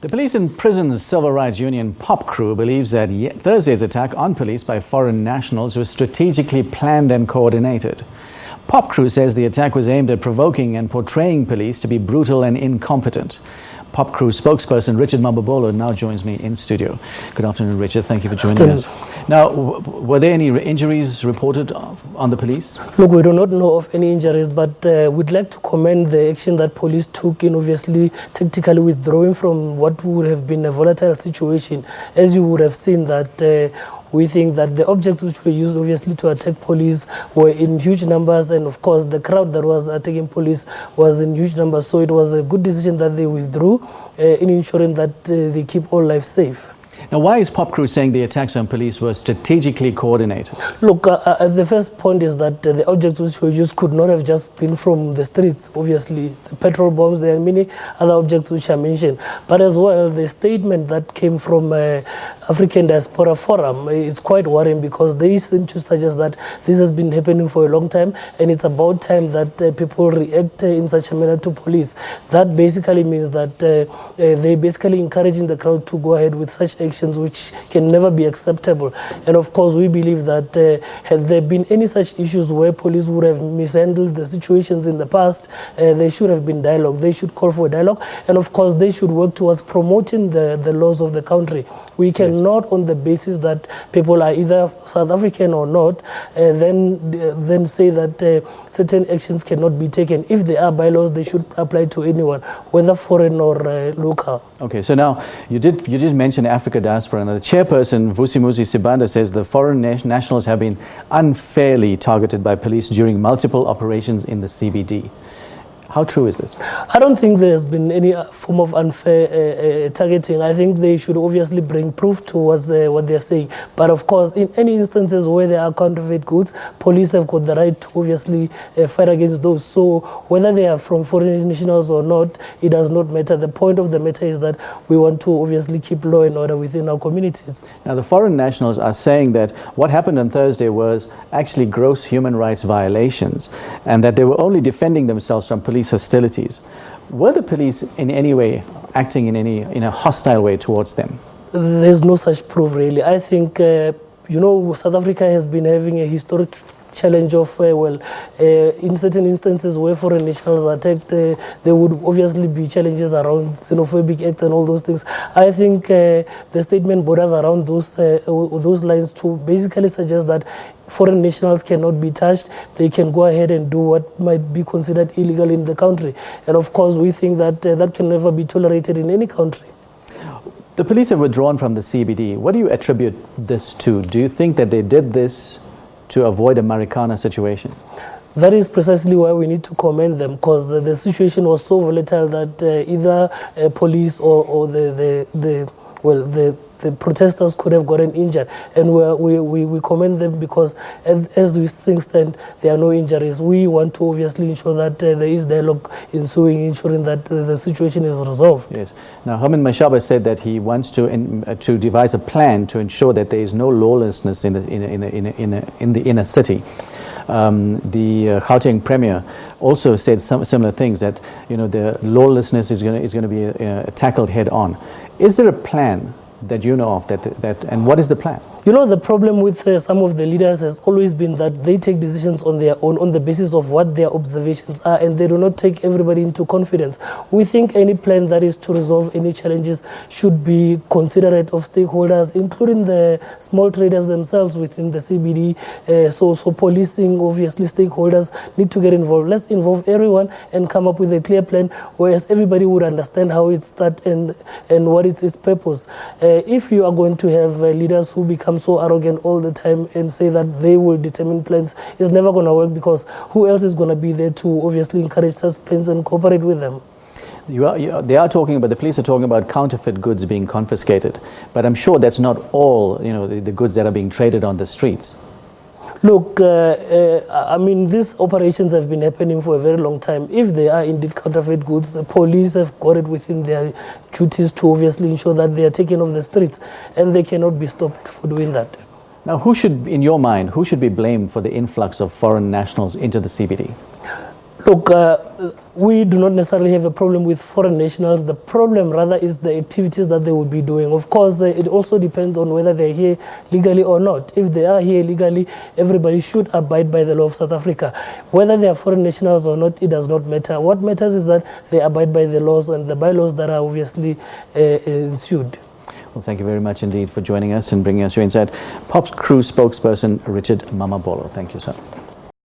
The Police and Prisons Civil Rights Union POPCRU believes that Thursday's attack on police by foreign nationals was strategically planned and coordinated. POPCRU says the attack was aimed at provoking and portraying police to be brutal and incompetent. POPCRU spokesperson Richard Mamabolo now joins me in studio. Good afternoon, Richard. Thank you for joining us. Now, were there any injuries reported on the police? Look, we do not know of any injuries, but we'd like to commend the action that police took in obviously tactically withdrawing from what would have been a volatile situation. As you would have seen that we think that the objects which were used obviously to attack police were in huge numbers, and of course the crowd that was attacking police was in huge numbers, so it was a good decision that they withdrew in ensuring that they keep all lives safe. Now, why is POPCRU saying the attacks on police were strategically coordinated? Look, the first point is that the objects which were used could not have just been from the streets. Obviously, the petrol bombs, there are many other objects which are mentioned. But as well, the statement that came from African Diaspora Forum is quite worrying, because they seem to suggest that this has been happening for a long time, and it's about time that people react in such a manner to police. That basically means that they're basically encouraging the crowd to go ahead with such actions which can never be acceptable. And of course, we believe that had there been any such issues where police would have mishandled the situations in the past, there should have been dialogue. They should call for a dialogue, and of course they should work towards promoting the laws of the country. We cannot, on the basis that people are either South African or not, then say that certain actions cannot be taken. If there are bylaws, they should apply to anyone, whether foreign or local. Okay, so now you did mention Africa Diaspora, and the chairperson Vusimuzi Sibanda says the foreign nationals have been unfairly targeted by police during multiple operations in the CBD. How true is this? I don't think there's been any form of unfair targeting. I think they should obviously bring proof towards what they're saying. But of course, in any instances where there are counterfeit goods, police have got the right to obviously fight against those. So whether they are from foreign nationals or not, it does not matter. The point of the matter is that we want to obviously keep law and order within our communities. Now, the foreign nationals are saying that what happened on Thursday was actually gross human rights violations, and that they were only defending themselves from police hostilities. Were the police in any way acting in a hostile way towards them? There's no such proof, really. I think South Africa has been having a historic challenge of in certain instances where foreign nationals are attacked, there would obviously be challenges around xenophobic acts and all those things. I think the statement borders around those lines to basically suggest that foreign nationals cannot be touched. They can go ahead and do what might be considered illegal in the country. And of course, we think that that can never be tolerated in any country. The police have withdrawn from the CBD. What do you attribute this to? Do you think that they did this to avoid a Marikana situation? That is precisely why we need to commend them, because the situation was so volatile that either police or the protesters could have gotten injured, and we commend them because as these things stand, there are no injuries. We want to obviously ensure that there is dialogue ensuing, ensuring that the situation is resolved. Yes. Now, Herman Mashaba said that he wants to devise a plan to ensure that there is no lawlessness in the inner city. The Gauteng Premier also said some similar things, that the lawlessness is going to be tackled head on. Is there a plan that you know of, and what is the plan? The problem with some of the leaders has always been that they take decisions on their own, on the basis of what their observations are, and they do not take everybody into confidence. We think any plan that is to resolve any challenges should be considerate of stakeholders, including the small traders themselves within the CBD. So policing, obviously, stakeholders need to get involved. Let's involve everyone and come up with a clear plan, whereas everybody would understand how it starts and what is its purpose. If you are going to have leaders who become so arrogant all the time and say that they will determine plans, it's never going to work, because who else is going to be there to obviously encourage such plans and cooperate with them? The police are talking about counterfeit goods being confiscated, but I'm sure that's not all the goods that are being traded on the streets. Look, I mean, these operations have been happening for a very long time. If they are indeed counterfeit goods, the police have got it within their duties to obviously ensure that they are taken off the streets, and they cannot be stopped for doing that. Now, in your mind, who should be blamed for the influx of foreign nationals into the CBD? Look, we do not necessarily have a problem with foreign nationals. The problem rather is the activities that they will be doing. Of course, it also depends on whether they're here legally or not. If they are here legally, everybody should abide by the law of South Africa. Whether they are foreign nationals or not, it does not matter. What matters is that they abide by the laws and the bylaws that are obviously ensued. Well, thank you very much indeed for joining us and bringing us your insight. POPCRU spokesperson Richard Mamabolo. Thank you, sir.